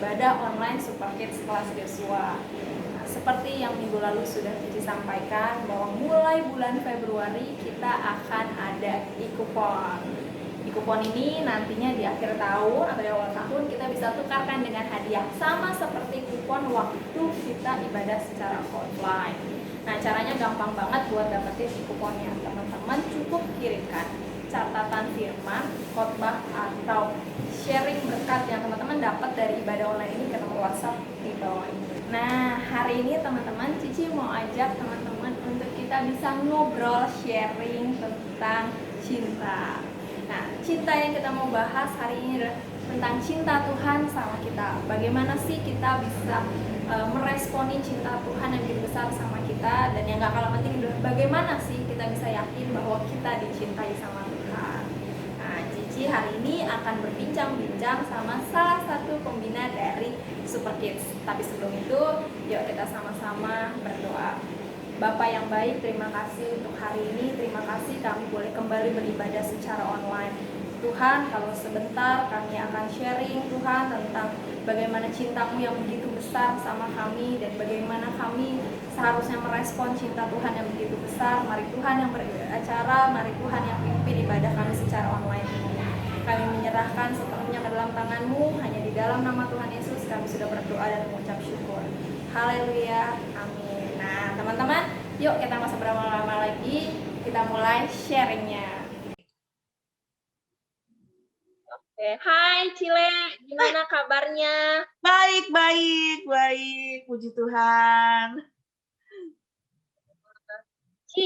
ibadah online Super Kids kelas Joshua. Nah, seperti yang minggu lalu sudah Cici sampaikan bahwa mulai bulan Februari kita akan ada e-coupon. E-coupon ini nantinya di akhir tahun atau di awal tahun kita bisa tukarkan dengan hadiah sama seperti kupon waktu kita ibadah secara offline. Nah, caranya gampang banget buat dapetin e-couponnya. Teman-teman cukup kirimkan catatan firman, khotbah atau sharing berkat yang teman-teman dapat dari ibadah online ini ke nomor WhatsApp di bawah ini. Nah, hari ini teman-teman, Cici mau ajak teman-teman untuk kita bisa ngobrol, sharing tentang cinta. Nah, cinta yang kita mau bahas hari ini adalah tentang cinta Tuhan sama kita. Bagaimana sih kita bisa meresponi cinta Tuhan yang begitu besar sama kita, dan yang gak kalah penting adalah bagaimana sih kita bisa yakin bahwa kita dicintai sama Tuhan. Nah, Cici hari ini akan berbincang-bincang sama salah satu pembina dari Super Kids. Tapi sebelum itu, yuk kita sama-sama berdoa. Bapa yang baik, terima kasih untuk hari ini. Terima kasih kami boleh kembali beribadah secara online. Tuhan, kalau sebentar kami akan sharing Tuhan tentang bagaimana cinta-Mu yang begitu besar sama kami dan bagaimana kami seharusnya merespon cinta Tuhan yang begitu besar. Mari Tuhan yang beracara, mari Tuhan yang pimpin ibadah kami secara online ini. Kami menyerahkan sepenuhnya ke dalam tangan-Mu, hanya di dalam nama Tuhan Yesus kami sudah berdoa dan mengucap syukur. Haleluya, amin. Nah teman-teman, yuk kita nggak usah berlama-lama lagi, kita mulai sharingnya. Hai Cile, gimana kabarnya? Baik, puji Tuhan. Ci,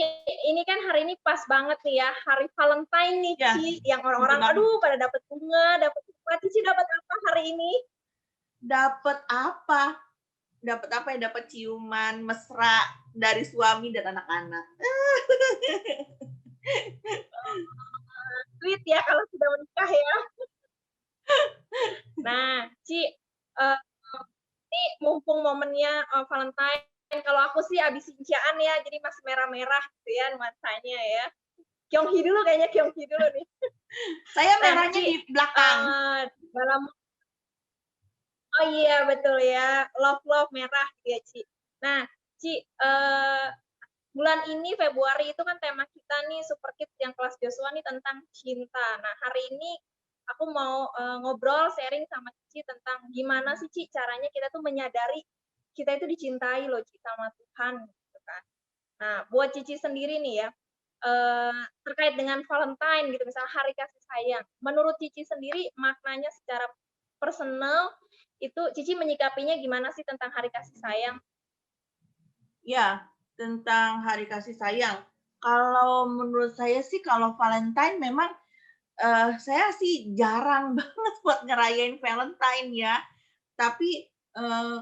ini kan hari ini pas banget nih ya, hari Valentine nih ya, Ci, yang orang-orang aduh pada dapat bunga, dapat apa? Cici dapat apa hari ini? Dapat apa? Dapat apa ya? Dapat ciuman mesra dari suami dan anak-anak. Sweet ya kalau sudah menikah ya. Nah, Ci, ini mumpung momennya Valentine, kalau aku sih abis cincaan ya, jadi masih merah-merah gitu ya nuansanya ya. Kyunghi dulu kayaknya, Kyunghi dulu nih. Saya merahnya di belakang. Dalam oh iya betul ya, love merah ya Ci. Nah, Ci, bulan ini Februari itu kan tema kita nih Super Kids yang kelas Joshua nih tentang cinta. Nah, hari ini aku mau ngobrol sharing sama Cici tentang gimana sih Ci caranya kita tuh menyadari kita itu dicintai loh Ci sama Tuhan gitu kan. Nah, buat Cici sendiri nih ya, terkait dengan Valentine gitu, misalnya hari kasih sayang. Menurut Cici sendiri maknanya secara personal itu Cici menyikapinya gimana sih tentang hari kasih sayang? Ya, tentang hari kasih sayang. Kalau menurut saya sih kalau Valentine memang saya sih jarang banget buat ngerayain Valentine ya. Tapi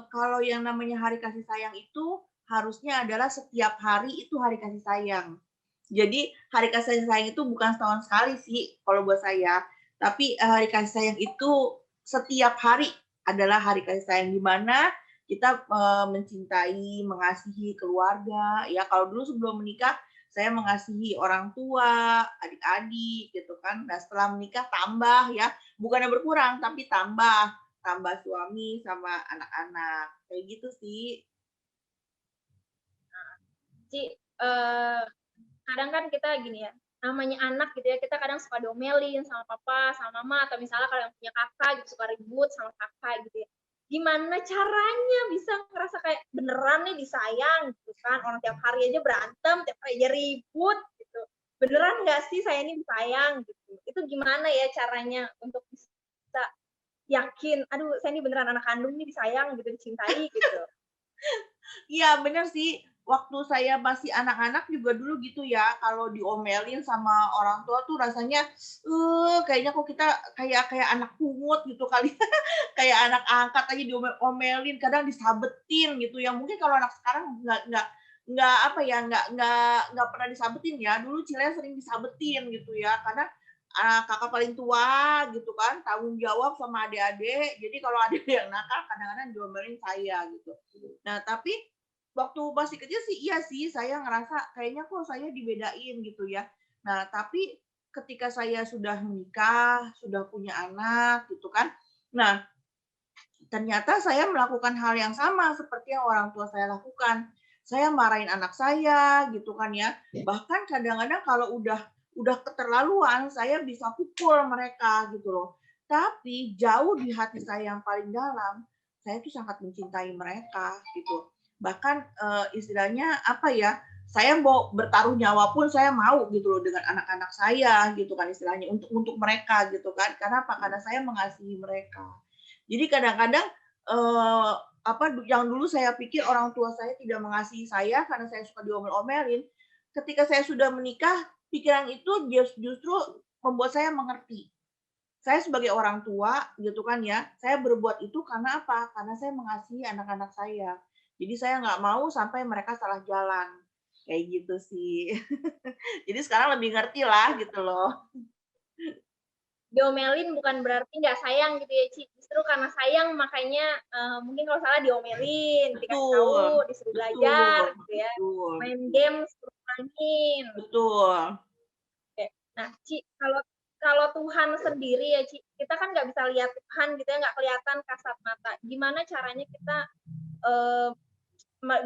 kalau yang namanya hari kasih sayang itu harusnya adalah setiap hari itu hari kasih sayang. Jadi hari kasih sayang itu bukan setahun sekali sih kalau buat saya, tapi hari kasih sayang itu setiap hari adalah hari kasih sayang, di mana kita mencintai, mengasihi keluarga. Ya kalau dulu sebelum menikah saya mengasihi orang tua, adik-adik gitu kan. Nah setelah menikah tambah ya, bukannya berkurang tapi tambah suami sama anak-anak kayak gitu sih. Ci, kadang kan kita gini ya, namanya anak gitu ya, kita kadang suka domelin sama papa, sama mama, atau misalnya kalau yang punya kakak gitu suka ribut sama kakak gitu ya. Gimana caranya bisa ngerasa kayak beneran nih disayang gitu kan, orang tiap hari aja berantem, tiap hari aja ribut gitu. Beneran nggak sih saya ini disayang gitu? Itu gimana ya caranya untuk bisa yakin, aduh saya ini beneran anak kandung nih disayang gitu, dicintai gitu. Iya bener sih, waktu saya masih anak-anak juga dulu gitu ya, kalau diomelin sama orang tua tuh rasanya, kayaknya kok kita kayak anak pungut gitu kali, kayak anak angkat aja diomelin, kadang disabetin gitu ya. Mungkin kalau anak sekarang nggak apa ya, nggak pernah disabetin ya. Dulu Cilea sering disabetin gitu ya, karena kakak paling tua gitu kan, tanggung jawab sama adik-adik. Jadi kalau adik yang nakal kadang-kadang diomelin saya gitu. Nah, tapi waktu masih kecil sih iya sih, saya ngerasa kayaknya kok saya dibedain gitu ya. Nah, tapi ketika saya sudah menikah, sudah punya anak gitu kan. Nah, ternyata saya melakukan hal yang sama seperti yang orang tua saya lakukan. Saya marahin anak saya gitu kan ya. Bahkan kadang-kadang kalau udah keterlaluan, saya bisa pukul mereka gitu loh. Tapi jauh di hati saya yang paling dalam, saya tuh sangat mencintai mereka gitu. Bahkan istilahnya apa ya? Saya mau bertaruh nyawa pun saya mau gitu loh dengan anak-anak saya gitu kan istilahnya untuk mereka gitu kan. Karena apa? Karena saya mengasihi mereka. Jadi kadang-kadang apa yang dulu saya pikir orang tua saya tidak mengasihi saya karena saya suka diomel-omelin, ketika saya sudah menikah, pikiran itu justru membuat saya mengerti. Saya sebagai orang tua gitu kan ya, saya berbuat itu karena apa? Karena saya mengasihi anak-anak saya. Jadi saya nggak mau sampai mereka salah jalan. Kayak gitu sih. Jadi sekarang lebih ngerti lah gitu loh. Diomelin bukan berarti nggak sayang gitu ya, Ci. Justru karena sayang makanya mungkin kalau salah diomelin, dikasih Betul, tahu, disuruh belajar betul, gitu ya. betul, Main game suruh main. betul. Oke. Nah, Ci, kalau kalau Tuhan sendiri ya, Ci, kita kan nggak bisa lihat Tuhan gitu ya, nggak kelihatan kasat mata. Gimana caranya kita eh,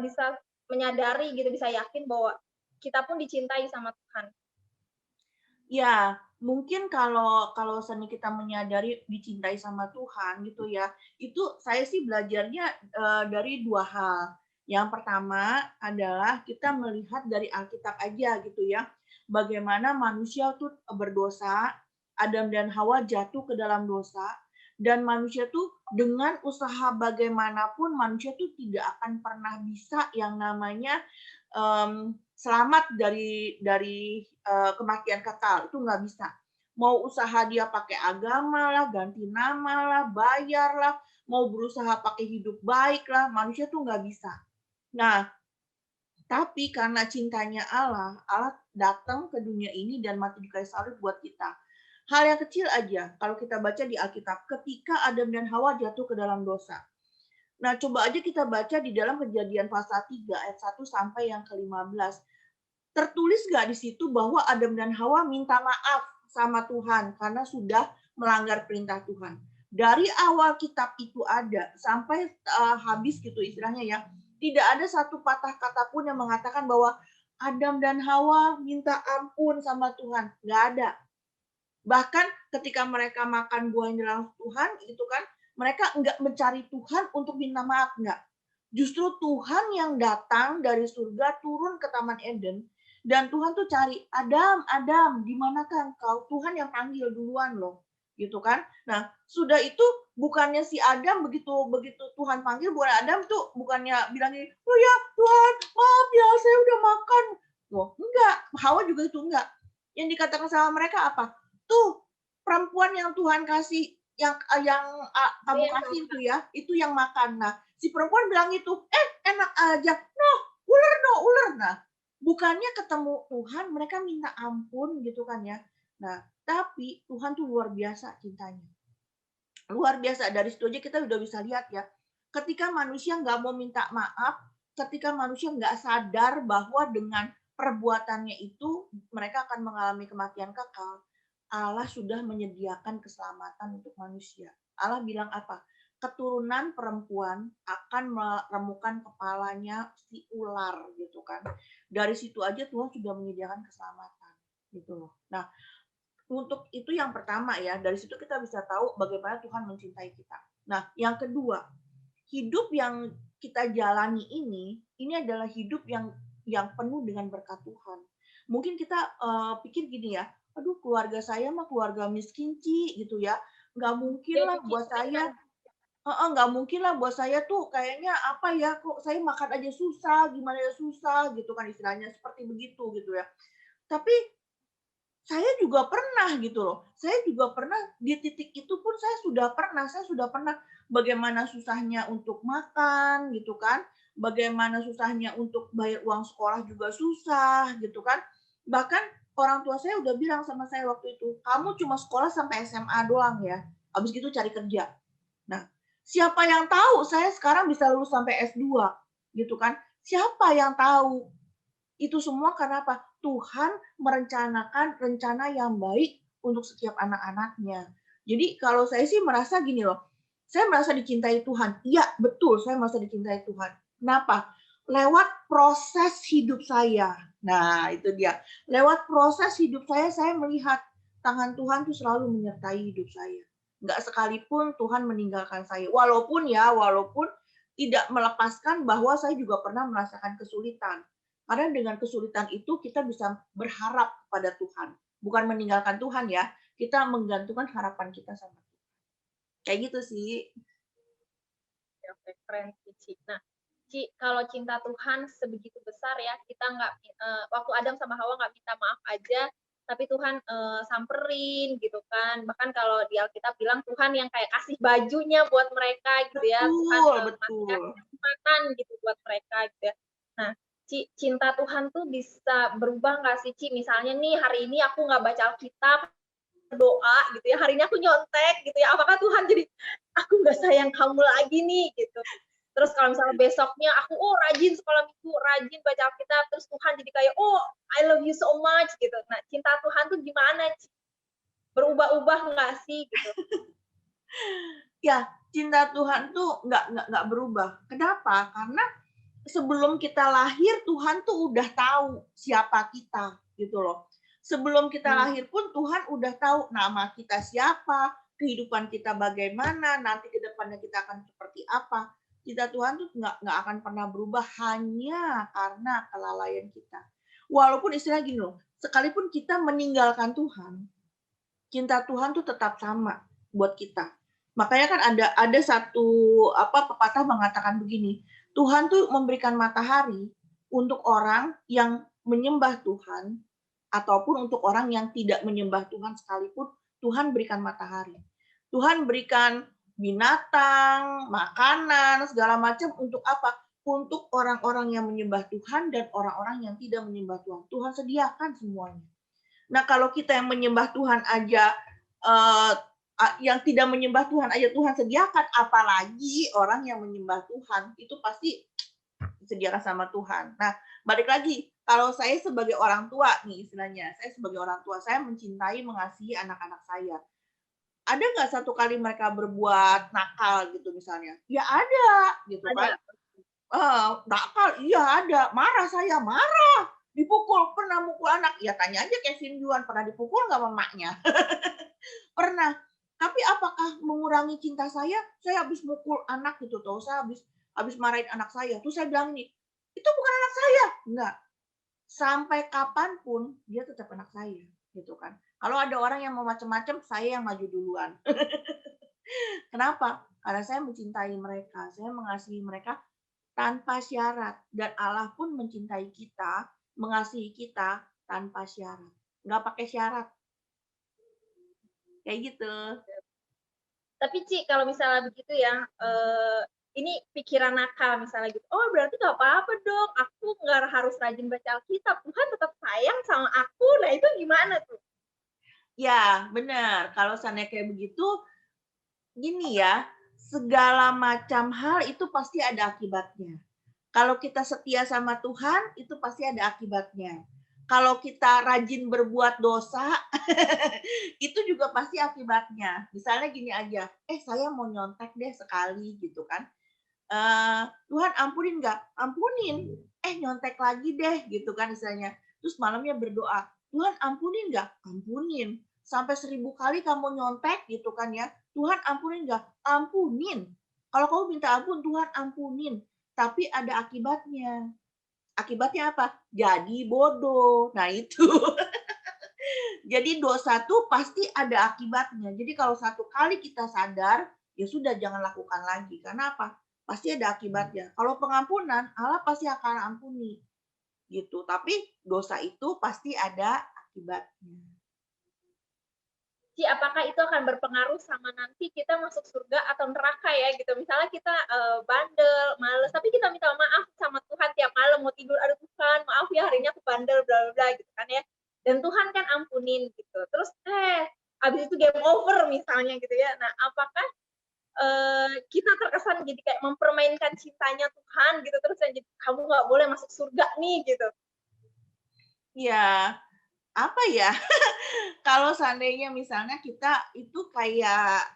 bisa menyadari gitu, bisa yakin bahwa kita pun dicintai sama Tuhan? Ya, mungkin kalau seni kita menyadari dicintai sama Tuhan gitu ya, itu saya sih belajarnya, dari 2 hal. Yang pertama adalah kita melihat dari Alkitab aja gitu ya, bagaimana manusia tuh berdosa, Adam dan Hawa jatuh ke dalam dosa, dan manusia tuh dengan usaha bagaimanapun manusia tuh tidak akan pernah bisa yang namanya, selamat dari kematian kekal, itu nggak bisa. Mau usaha dia pakai agama lah, ganti nama lah, bayar lah, mau berusaha pakai hidup baik lah, manusia tuh nggak bisa. Nah, tapi karena cintanya Allah, Allah datang ke dunia ini dan mati di kayu salib buat kita. Hal yang kecil aja, kalau kita baca di Alkitab, ketika Adam dan Hawa jatuh ke dalam dosa. Nah, coba aja kita baca di dalam Kejadian pasal 3 ayat 1 sampai yang ke-15. Tertulis nggak di situ bahwa Adam dan Hawa minta maaf sama Tuhan karena sudah melanggar perintah Tuhan. Dari awal kitab itu ada sampai habis gitu istilahnya ya, tidak ada satu patah kata pun yang mengatakan bahwa Adam dan Hawa minta ampun sama Tuhan. Nggak ada. Bahkan ketika mereka makan buah yang dilarang Tuhan, itu kan mereka nggak mencari Tuhan untuk minta maaf, nggak. Justru Tuhan yang datang dari surga turun ke Taman Eden dan Tuhan tuh cari, Adam, Adam, di manakah engkau? Tuhan yang panggil duluan loh, gitu kan? Nah, sudah itu bukannya si Adam begitu begitu Tuhan panggil, bukan Adam tuh bukannya bilang gini, oh ya Tuhan, maaf ya saya udah makan. Loh, enggak, Hawa juga itu enggak. Yang dikatakan sama mereka apa? Tuh perempuan yang Tuhan kasih yang kamu kasih itu yang makan. Nah, si perempuan bilang itu, enak aja. Noh, ular no, ular. Nah, bukannya ketemu Tuhan, mereka minta ampun gitu kan ya. Nah, tapi Tuhan tuh luar biasa cintanya. Luar biasa, dari situ aja kita udah bisa lihat ya. Ketika manusia nggak mau minta maaf, ketika manusia nggak sadar bahwa dengan perbuatannya itu mereka akan mengalami kematian kekal, Allah sudah menyediakan keselamatan untuk manusia. Allah bilang apa? Keturunan perempuan akan meremukan kepalanya si ular gitu kan. Dari situ aja Tuhan sudah menyediakan keselamatan gitu loh. Nah, untuk itu yang pertama ya, dari situ kita bisa tahu bagaimana Tuhan mencintai kita. Nah, yang kedua, hidup yang kita jalani ini adalah hidup yang penuh dengan berkat Tuhan. Mungkin kita pikir gini ya, aduh keluarga saya mah keluarga miskin Ci gitu ya, nggak mungkin lah buat saya, nggak mungkin lah buat saya tuh kayaknya apa ya, kok saya makan aja susah, gimana ya susah gitu kan istilahnya seperti begitu gitu ya. Tapi saya juga pernah gitu loh. Saya juga pernah di titik itu pun saya sudah pernah bagaimana susahnya untuk makan gitu kan, bagaimana susahnya untuk bayar uang sekolah juga susah gitu kan. Bahkan orang tua saya udah bilang sama saya waktu itu, "Kamu cuma sekolah sampai SMA doang ya, habis gitu cari kerja." Nah, siapa yang tahu saya sekarang bisa lulus sampai S2 gitu kan. Siapa yang tahu? Itu semua karena apa? Tuhan merencanakan rencana yang baik untuk setiap anak-anaknya. Jadi kalau saya sih merasa gini loh, saya merasa dicintai Tuhan. Iya, betul, saya merasa dicintai Tuhan. Kenapa? Lewat proses hidup saya. Nah, itu dia. Lewat proses hidup saya melihat tangan Tuhan tuh selalu menyertai hidup saya. Nggak sekalipun Tuhan meninggalkan saya. Walaupun tidak melepaskan bahwa saya juga pernah merasakan kesulitan. Karena dengan kesulitan itu kita bisa berharap pada Tuhan. Bukan meninggalkan Tuhan ya, kita menggantungkan harapan kita sama Tuhan. Kayak gitu sih. Oke, keren sih, Ci. Nah, Ci, kalau cinta Tuhan sebegitu besar ya, kita nggak waktu Adam sama Hawa nggak minta maaf aja, tapi Tuhan samperin gitu kan. Bahkan kalau di Alkitab bilang Tuhan yang kayak kasih bajunya buat mereka gitu ya, Tuhan masih kasih Betul. kesempatan gitu buat mereka gitu ya. Nah, Ci, cinta Tuhan tuh bisa berubah nggak sih, Ci? Misalnya nih hari ini aku nggak baca Alkitab, berdoa gitu ya, hari ini aku nyontek gitu ya, apakah Tuhan jadi aku nggak sayang kamu lagi nih gitu. Terus kalau misalnya besoknya aku rajin sekolah minggu, rajin baca Alkitab, terus Tuhan jadi kayak I love you so much gitu. Nah, cinta Tuhan tuh gimana? Berubah-ubah nggak sih gitu? Ya, cinta Tuhan tuh nggak berubah. Kenapa? Karena sebelum kita lahir Tuhan tuh udah tahu siapa kita gitu loh. Sebelum kita lahir pun Tuhan udah tahu nama kita siapa, kehidupan kita bagaimana, nanti ke depannya kita akan seperti apa. Cinta Tuhan tuh nggak akan pernah berubah hanya karena kelalaian kita. Walaupun istilah gini loh, sekalipun kita meninggalkan Tuhan, cinta Tuhan tuh tetap sama buat kita. Makanya kan ada satu pepatah mengatakan begini, Tuhan tuh memberikan matahari untuk orang yang menyembah Tuhan ataupun untuk orang yang tidak menyembah Tuhan sekalipun Tuhan berikan matahari. Tuhan berikan binatang, makanan, segala macam untuk apa? Untuk orang-orang yang menyembah Tuhan dan orang-orang yang tidak menyembah Tuhan. Tuhan sediakan semuanya. Nah, kalau kita yang menyembah Tuhan aja yang tidak menyembah Tuhan aja Tuhan sediakan, apalagi orang yang menyembah Tuhan itu pasti disediakan sama Tuhan. Nah, balik lagi, kalau saya sebagai orang tua nih istilahnya, saya sebagai orang tua, saya mencintai, mengasihi anak-anak saya. Ada nggak satu kali mereka berbuat nakal gitu misalnya? Ya ada, gitu kan? Nakal, iya ada. Marah saya, marah. Dipukul, pernah mukul anak. Ya tanya aja Kevin Juan, pernah dipukul nggak mamanya? Pernah. Tapi apakah mengurangi cinta saya? Saya habis mukul anak gitu, tuh. Saya habis marahin anak saya. Terus saya bilang nih, itu bukan anak saya. Enggak. Sampai kapanpun dia tetap anak saya, gitu kan. Kalau ada orang yang mau macam-macam, saya yang maju duluan. Kenapa? Karena saya mencintai mereka, saya mengasihi mereka tanpa syarat. Dan Allah pun mencintai kita, mengasihi kita tanpa syarat. Nggak pakai syarat. Kayak gitu. Tapi Ci, kalau misalnya begitu ya, ini pikiran nakal misalnya gitu. Oh, berarti nggak apa-apa dong. Aku nggak harus rajin baca Alkitab. Tuhan tetap sayang sama aku. Nah, itu gimana tuh? Ya, benar. Kalau seandainya kayak begitu, gini ya, segala macam hal itu pasti ada akibatnya. Kalau kita setia sama Tuhan, itu pasti ada akibatnya. Kalau kita rajin berbuat dosa, itu juga pasti akibatnya. Misalnya gini aja, saya mau nyontek deh sekali gitu kan. Tuhan ampunin nggak? Ampunin. Nyontek lagi deh gitu kan misalnya. Terus malamnya berdoa, Tuhan ampunin nggak? Ampunin. Sampai 1000 kali kamu nyontek gitu kan ya. Tuhan ampunin nggak? Ampunin. Kalau kamu minta ampun, Tuhan ampunin. Tapi ada akibatnya. Akibatnya apa? Jadi bodoh. Nah itu. Jadi dosa tuh pasti ada akibatnya. Jadi kalau satu kali kita sadar, ya sudah jangan lakukan lagi. Karena apa? Pasti ada akibatnya. Kalau pengampunan, Allah pasti akan ampuni. Gitu. Tapi dosa itu pasti ada akibatnya. Ci, apakah itu akan berpengaruh sama nanti kita masuk surga atau neraka ya gitu. Misalnya kita bandel, males, tapi kita minta maaf sama Tuhan tiap malam mau tidur, aduh Tuhan, maaf ya hari ini aku bandel, bla bla bla gitu kan ya. Dan Tuhan kan ampunin gitu. Terus abis itu game over misalnya gitu ya. Nah, apakah kita terkesan jadi kayak mempermainkan cintanya Tuhan gitu, terus jadi kamu nggak boleh masuk surga nih gitu. Ya, apa ya? Kalau seandainya misalnya kita itu kayak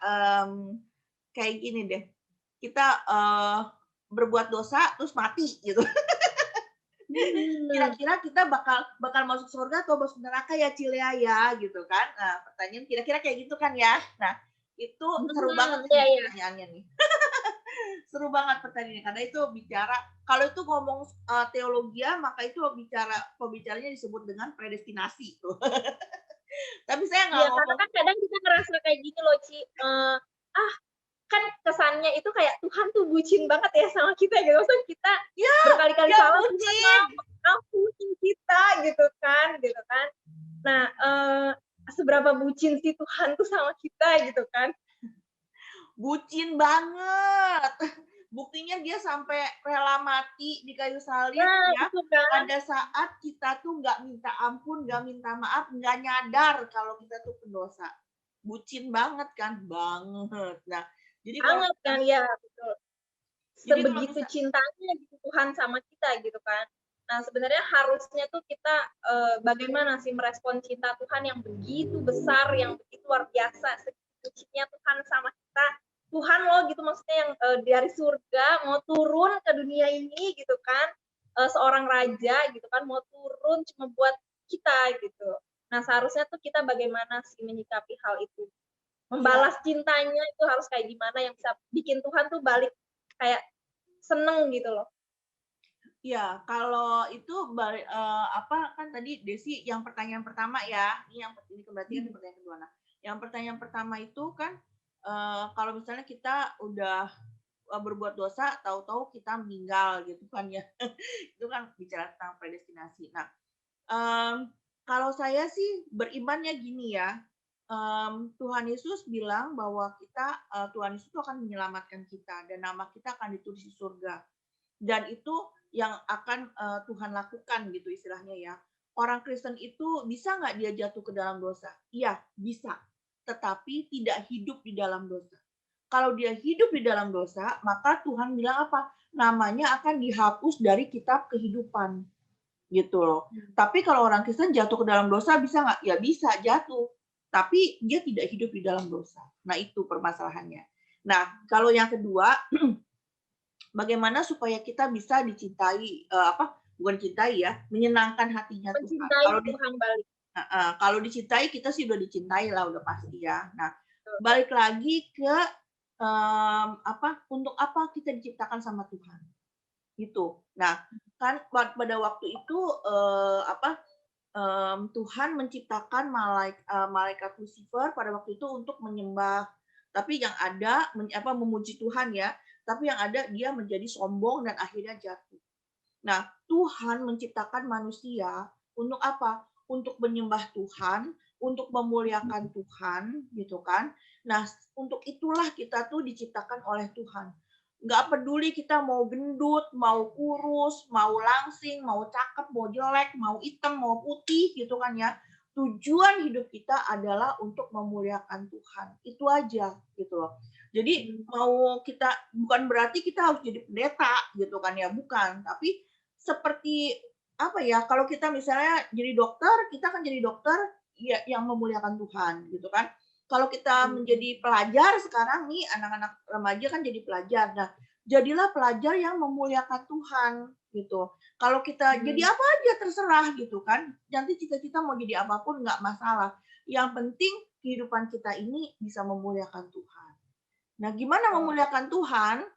kayak gini deh, kita berbuat dosa terus mati gitu. Kira-kira kita bakal masuk surga atau masuk neraka ya Cilea ya gitu kan. Nah, pertanyaan kira-kira kayak gitu kan ya. Nah, itu seru banget Iya, nih iya. pertanyaannya nih. Seru banget pertanyaannya karena itu bicara kalau itu ngomong teologi maka itu pembicaranya disebut dengan predestinasi tuh. Tapi saya nggak Iya, karena ngomong kan kadang kita ngerasa kayak gini loh, Ci. Kan kesannya itu kayak Tuhan tuh bucin banget ya sama kita gitu. Maksudnya kita ya berkali-kali ya salah, Tuhan bucin. ampunin kita gitu kan. Nah, seberapa bucin sih Tuhan tuh sama kita gitu kan. Bucin banget. Buktinya dia sampai rela mati di kayu salib Nah, ya. itu kan. Pada saat kita tuh nggak minta ampun, nggak minta maaf, nggak nyadar kalau kita tuh pendosa. Bucin banget kan? Banget. Nah, jadi kalau Banget kan, ya betul. jadi kalau Sebegitu cintanya gitu Tuhan sama kita gitu kan. Nah, sebenarnya harusnya tuh kita bagaimana sih merespon cinta Tuhan yang begitu besar, yang begitu luar biasa, segitu cintanya Tuhan sama kita. Tuhan loh gitu maksudnya yang dari surga mau turun ke dunia ini gitu kan. Seorang raja gitu kan mau turun cuma buat kita gitu. Nah, seharusnya tuh kita bagaimana sih menyikapi hal itu? Membalas cintanya itu harus kayak gimana yang bisa bikin Tuhan tuh balik kayak seneng gitu loh. ya, kalau itu apa kan tadi Desi yang pertanyaan pertama ya, ini berarti kan pertanyaan kedua. Nah, yang pertanyaan pertama itu kan kalau misalnya kita udah berbuat dosa, tahu-tahu kita meninggal gitu kan ya, itu kan bicara tentang predestinasi. Nah, kalau saya sih berimannya gini ya, Tuhan Yesus bilang bahwa Tuhan Yesus itu akan menyelamatkan kita dan nama kita akan ditulis di surga. Dan itu yang akan Tuhan lakukan gitu istilahnya ya. Orang Kristen itu bisa nggak dia jatuh ke dalam dosa? Iya, bisa. Tetapi tidak hidup di dalam dosa. Kalau dia hidup di dalam dosa, maka Tuhan bilang apa? Namanya akan dihapus dari kitab kehidupan. Gitu loh. Tapi kalau orang Kristen jatuh ke dalam dosa bisa nggak? Ya bisa jatuh. Tapi dia tidak hidup di dalam dosa. Nah itu permasalahannya. Nah kalau yang kedua, bagaimana supaya kita bisa dicintai bukan cintai ya, menyenangkan hatinya Tuhan. Mencintai Tuhan balik. Kalau dicintai kita sih udah dicintai lah udah pasti ya. Nah, balik lagi ke untuk apa kita diciptakan sama Tuhan. Gitu. Nah, kan pada waktu itu Tuhan menciptakan malaikat Lucifer pada waktu itu untuk menyembah, tapi yang ada memuji Tuhan ya, tapi yang ada dia menjadi sombong dan akhirnya jatuh. Nah, Tuhan menciptakan manusia untuk apa? Untuk menyembah Tuhan, untuk memuliakan Tuhan, gitu kan? Nah, untuk itulah kita tuh diciptakan oleh Tuhan. Nggak peduli kita mau gendut, mau kurus, mau langsing, mau cakep, mau jelek, mau hitam, mau putih, gitu kan ya. Tujuan hidup kita adalah untuk memuliakan Tuhan. Itu aja, gitu loh. Jadi mau kita bukan berarti kita harus jadi pendeta, gitu kan ya, bukan. Tapi seperti apa ya? Kalau kita misalnya jadi dokter, kita kan jadi dokter ya, yang memuliakan Tuhan, gitu kan. Kalau kita menjadi pelajar sekarang nih, anak-anak remaja kan jadi pelajar. Nah, jadilah pelajar yang memuliakan Tuhan, gitu. Kalau kita jadi apa aja terserah, gitu kan. Nanti cita-cita mau jadi apapun nggak masalah. Yang penting kehidupan kita ini bisa memuliakan Tuhan. Nah, gimana memuliakan Tuhan?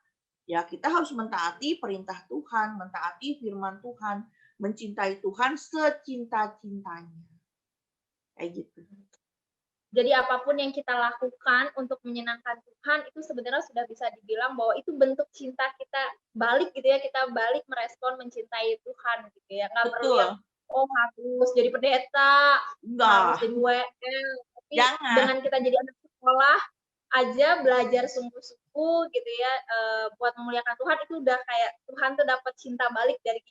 Ya, kita harus mentaati perintah Tuhan, mentaati firman Tuhan, mencintai Tuhan secinta-cintanya. Kayak gitu. Jadi apapun yang kita lakukan untuk menyenangkan Tuhan itu sebenarnya sudah bisa dibilang bahwa itu bentuk cinta kita balik gitu ya, kita balik merespon mencintai Tuhan gitu ya. Nggak perlu yang harus jadi pendeta, harus jadi WL, tapi dengan kita jadi anak sekolah aja belajar sungguh-sungguh gitu ya, buat memuliakan Tuhan itu udah kayak Tuhan tuh dapat cinta balik dari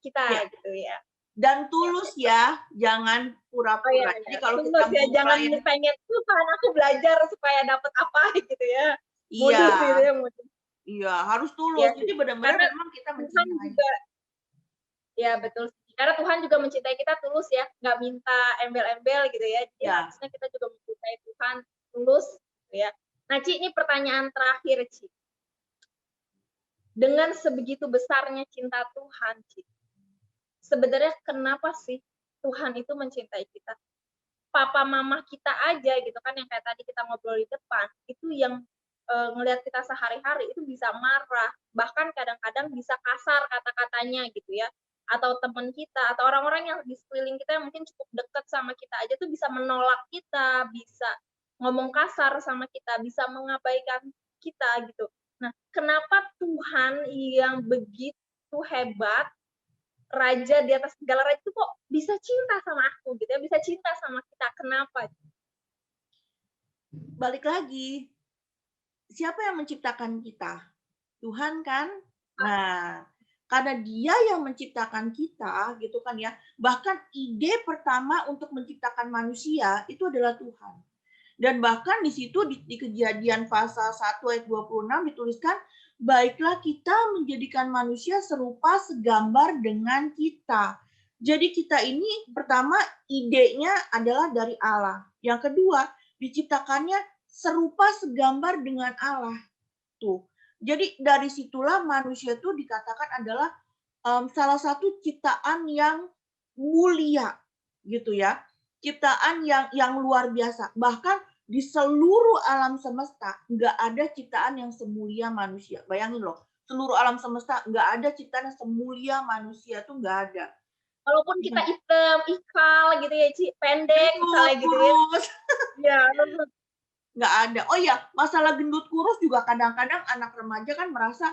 kita gitu ya. Dan tulus ya, jangan pura-pura. Jadi kalau kita ya, jangan pengen Tuhan aku belajar supaya dapat apa gitu ya. Modus gitu ya, modus. Iya, harus tulus. Jadi benar-benar memang kita mencintai. Juga, ya betul. Karena Tuhan juga mencintai kita tulus ya, nggak minta embel-embel gitu ya. Jadi harusnya kita juga mencintai Tuhan tulus gitu ya. Nah, Ci, ini pertanyaan terakhir, Ci. Dengan sebegitu besarnya cinta Tuhan, Ci, sebenarnya kenapa sih Tuhan itu mencintai kita? Papa mama kita aja gitu kan, yang kayak tadi kita ngobrol di depan, itu yang ngelihat kita sehari-hari itu bisa marah, bahkan kadang-kadang bisa kasar kata-katanya gitu ya. Atau teman kita, atau orang-orang yang di sekeliling kita yang mungkin cukup dekat sama kita aja tuh bisa menolak kita, bisa ngomong kasar sama kita, bisa mengabaikan kita gitu. Nah, kenapa Tuhan yang begitu hebat, raja di atas segala raja itu kok bisa cinta sama aku gitu ya, bisa cinta sama kita? Kenapa? Balik lagi, siapa yang menciptakan kita? Tuhan kan? Nah, karena Dia yang menciptakan kita gitu kan ya. Bahkan ide pertama untuk menciptakan manusia itu adalah Tuhan. Dan bahkan di situ di Kejadian pasal 1 ayat 26 dituliskan, baiklah kita menjadikan manusia serupa segambar dengan kita. Jadi kita ini pertama idenya adalah dari Allah. Yang kedua, diciptakannya serupa segambar dengan Allah. Tuh. Jadi dari situlah manusia itu dikatakan adalah salah satu ciptaan yang mulia gitu ya. Ciptaan yang luar biasa. Bahkan di seluruh alam semesta nggak ada ciptaan yang semulia manusia. Bayangin loh, seluruh alam semesta nggak ada ciptaan yang semulia manusia, tuh nggak ada. Walaupun kita hitam, ikal gitu ya, Ci, pendek misalnya gitu ya. Kurus. Ya, Nggak ada. Oh ya, masalah gendut kurus juga kadang-kadang anak remaja kan merasa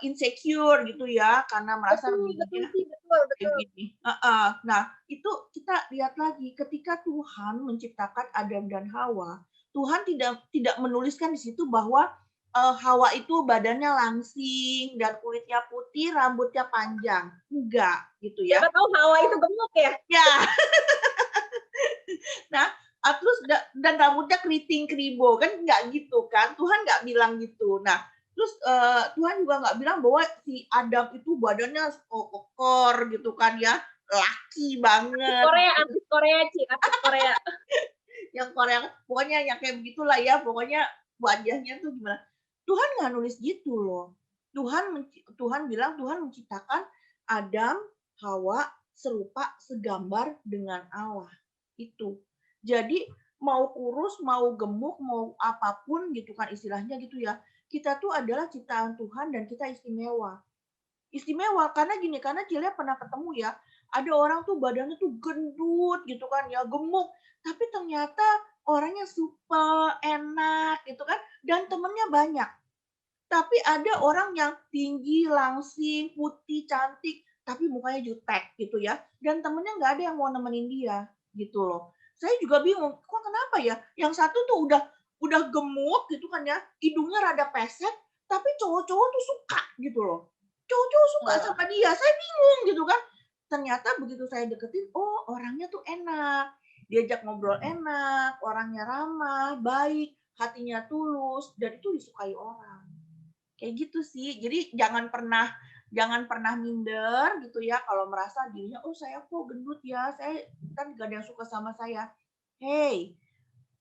insecure gitu ya, karena merasa dirinya kayak gini. Nah, itu kita lihat lagi ketika Tuhan menciptakan Adam dan Hawa, Tuhan tidak menuliskan di situ bahwa Hawa itu badannya langsing dan kulitnya putih, rambutnya panjang. Enggak, gitu ya. Siapa tahu Hawa itu gemuk ya? Ya. Nah, terus dan rambutnya keriting keribo kan, nggak gitu kan, Tuhan nggak bilang gitu. Nah, terus Tuhan juga nggak bilang bahwa si Adam itu badannya kokor gitu kan ya, laki banget. Artis Korea, Ci, artis Korea. Yang Korea, pokoknya yang kayak begitulah ya, pokoknya wajahnya tuh gimana. Tuhan nggak nulis gitu loh. Tuhan bilang Tuhan menciptakan Adam, Hawa serupa segambar dengan Allah. Itu. Jadi mau kurus, mau gemuk, mau apapun gitu kan istilahnya gitu ya. Kita tuh adalah ciptaan Tuhan dan kita istimewa. Istimewa karena gini, karena Cilia pernah ketemu ya, ada orang tuh badannya tuh gendut gitu kan ya, gemuk, tapi ternyata orangnya supel, enak gitu kan, dan temennya banyak. Tapi ada orang yang tinggi, langsing, putih, cantik, tapi mukanya jutek gitu ya, dan temennya nggak ada yang mau nemenin dia gitu loh. Saya juga bingung, kok kenapa ya? Yang satu tuh udah gemuk gitu kan ya, hidungnya rada pesek, tapi cowok-cowok tuh suka gitu loh. Cowok-cowok suka sama dia, saya bingung gitu kan. Ternyata begitu saya deketin, oh orangnya tuh enak, diajak ngobrol enak, orangnya ramah, baik, hatinya tulus, dan itu disukai orang. Kayak gitu sih. Jadi jangan pernah minder gitu ya kalau merasa dirinya, oh saya kok gendut ya, saya kan gak ada yang suka sama saya. Hey,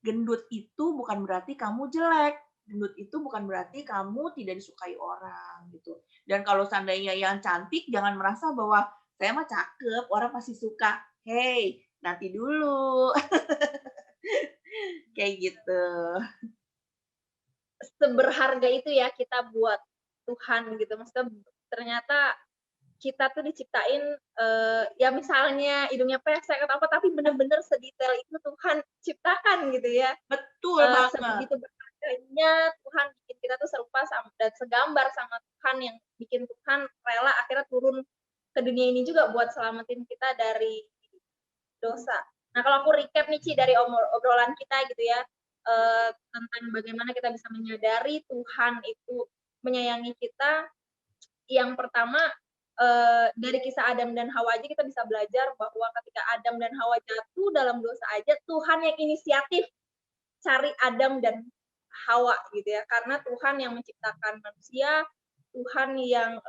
gendut itu bukan berarti kamu jelek. Gendut itu bukan berarti kamu tidak disukai orang gitu. Dan kalau seandainya yang cantik, jangan merasa bahwa saya mah cakep, orang pasti suka. Hey, nanti dulu. Kayak gitu. Seberharga itu ya kita buat Tuhan gitu. Maksudnya ternyata kita tuh diciptain ya misalnya hidungnya pesek atau apa, tapi bener-bener sedetail itu Tuhan ciptakan gitu ya. Betul banget. Sebegitu berharganya Tuhan bikin kita tuh serupa sama, dan segambar sama Tuhan, yang bikin Tuhan rela akhirnya turun ke dunia ini juga buat selamatin kita dari dosa. Nah, kalau aku recap nih, Ci, dari obrolan kita gitu ya, tentang bagaimana kita bisa menyadari Tuhan itu menyayangi kita. Yang pertama, dari kisah Adam dan Hawa aja kita bisa belajar bahwa ketika Adam dan Hawa jatuh dalam dosa aja, Tuhan yang inisiatif cari Adam dan Hawa gitu ya, karena Tuhan yang menciptakan manusia, Tuhan yang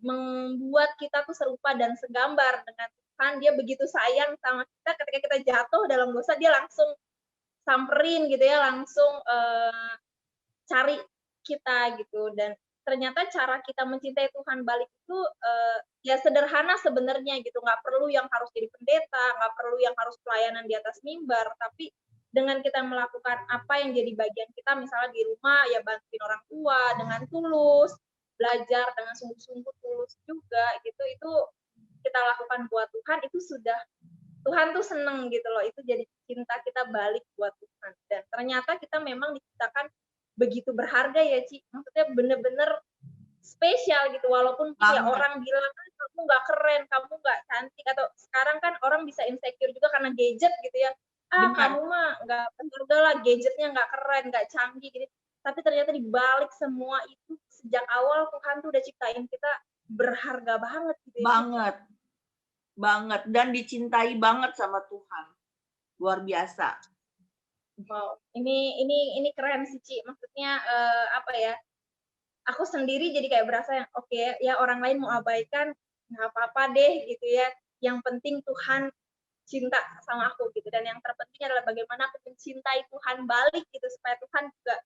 membuat kita tuh serupa dan segambar dengan Tuhan. Dia begitu sayang sama kita, ketika kita jatuh dalam dosa dia langsung samperin gitu ya, langsung cari kita gitu. Dan ternyata cara kita mencintai Tuhan balik itu ya sederhana sebenarnya gitu, nggak perlu yang harus jadi pendeta, nggak perlu yang harus pelayanan di atas mimbar, tapi dengan kita melakukan apa yang jadi bagian kita, misalnya di rumah ya bantuin orang tua dengan tulus, belajar dengan sungguh-sungguh tulus juga gitu, itu kita lakukan buat Tuhan, itu sudah Tuhan tuh seneng gitu loh, itu jadi cinta kita balik buat Tuhan. Dan ternyata kita memang diciptakan begitu berharga ya, Ci. Maksudnya bener-bener spesial gitu, walaupun ya orang bilang kan kamu nggak keren, kamu nggak cantik, atau sekarang kan orang bisa insecure juga karena gadget gitu ya. Benar. Kamu mah nggak berharga lah, gadgetnya nggak keren, nggak canggih gitu. Tapi ternyata di balik semua itu, sejak awal Tuhan tuh udah ciptain kita berharga banget gitu ya. Banget dan dicintai banget sama Tuhan, luar biasa. Wow, ini keren sih, Ci. Maksudnya apa ya? Aku sendiri jadi kayak berasa yang oke ya, orang lain mau abaikan nggak apa-apa deh gitu ya. Yang penting Tuhan cinta sama aku gitu. Dan yang terpenting adalah bagaimana aku mencintai Tuhan balik gitu supaya Tuhan juga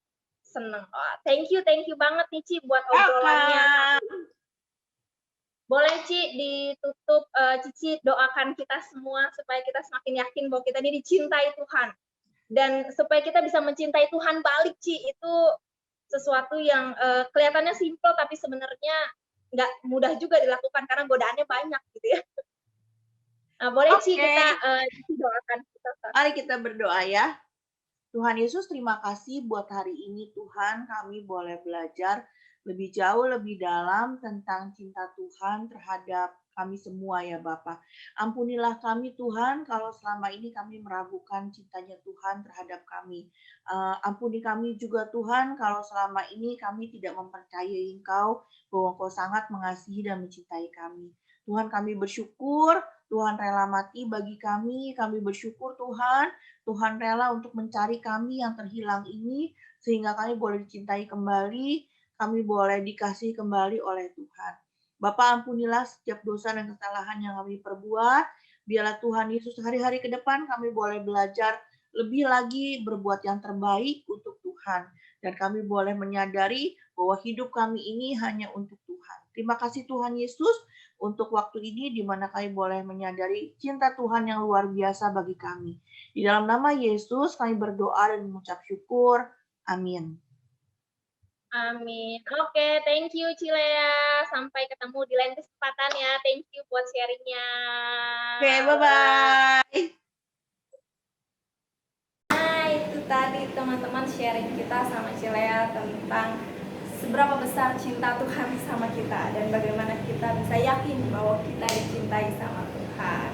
seneng. Oh, thank you banget nih, Ci, buat obrolannya. Boleh, Ci, ditutup, Cici doakan kita semua supaya kita semakin yakin bahwa kita ini dicintai Tuhan. Dan supaya kita bisa mencintai Tuhan balik, Ci, itu sesuatu yang kelihatannya simple tapi sebenarnya nggak mudah juga dilakukan karena godaannya banyak gitu ya. Nah, boleh, Ci, kita doakan kita. Mari kita berdoa ya. Tuhan Yesus, terima kasih buat hari ini Tuhan, kami boleh belajar lebih jauh, lebih dalam tentang cinta Tuhan terhadap kami semua ya Bapa. Ampunilah kami Tuhan kalau selama ini kami meragukan cintanya Tuhan terhadap kami. Ampuni kami juga Tuhan kalau selama ini kami tidak mempercayai Engkau bahwa Engkau sangat mengasihi dan mencintai kami. Tuhan, kami bersyukur Tuhan rela mati bagi kami bersyukur Tuhan rela untuk mencari kami yang terhilang ini sehingga kami boleh dicintai kembali, kami boleh dikasihi kembali oleh Tuhan. Bapa, ampunilah setiap dosa dan kesalahan yang kami perbuat. Biarlah Tuhan Yesus hari-hari ke depan kami boleh belajar lebih lagi berbuat yang terbaik untuk Tuhan. Dan kami boleh menyadari bahwa hidup kami ini hanya untuk Tuhan. Terima kasih Tuhan Yesus untuk waktu ini di mana kami boleh menyadari cinta Tuhan yang luar biasa bagi kami. Di dalam nama Yesus kami berdoa dan mengucap syukur. Amin. Amin. Oke, thank you Cilea. Sampai ketemu di lain kesempatan ya. Thank you buat sharingnya. Oke, bye-bye. Nah, itu tadi teman-teman sharing kita sama Cilea tentang seberapa besar cinta Tuhan sama kita dan bagaimana kita bisa yakin bahwa kita dicintai sama Tuhan.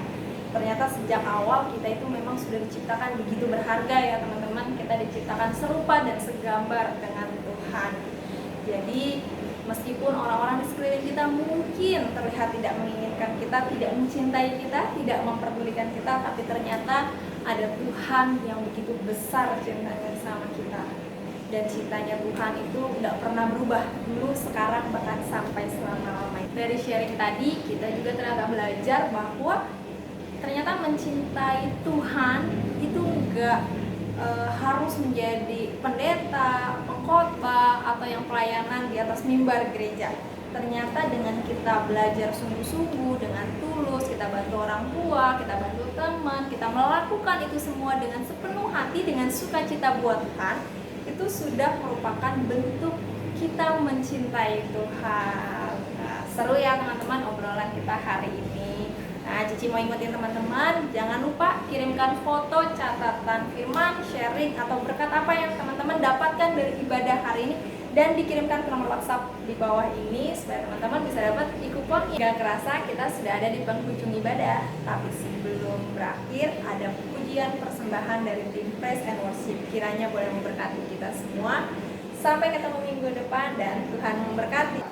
Ternyata sejak awal kita itu memang sudah diciptakan begitu berharga ya teman-teman. Kita diciptakan serupa dan segambar dengan Tuhan. Jadi meskipun orang-orang di sekeliling kita mungkin terlihat tidak menginginkan kita, tidak mencintai kita, tidak memperdulikan kita, tapi ternyata ada Tuhan yang begitu besar cintanya sama kita. Dan cintanya Tuhan itu tidak pernah berubah dulu, sekarang, bahkan sampai selama-lamanya. Dari sharing tadi kita juga ternyata belajar bahwa ternyata mencintai Tuhan itu enggak harus menjadi pendeta, pengkhotbah, atau yang pelayanan di atas mimbar gereja. Ternyata dengan kita belajar sungguh-sungguh, dengan tulus, kita bantu orang tua, kita bantu teman, kita melakukan itu semua dengan sepenuh hati, dengan sukacita buat Tuhan, itu sudah merupakan bentuk kita mencintai Tuhan. Nah, seru ya teman-teman obrolan kita hari ini. Nah, Cici mau ingetin teman-teman, jangan lupa kirimkan foto, catatan firman, sharing, atau berkat apa yang teman-teman dapatkan dari ibadah hari ini dan dikirimkan ke nomor WhatsApp di bawah ini supaya teman-teman bisa dapat e-kupon. Gak kerasa kita sudah ada di penghujung ibadah, tapi sebelum berakhir ada pujian persembahan dari tim Praise and Worship. Kiranya boleh memberkati kita semua. Sampai ketemu minggu depan dan Tuhan memberkati.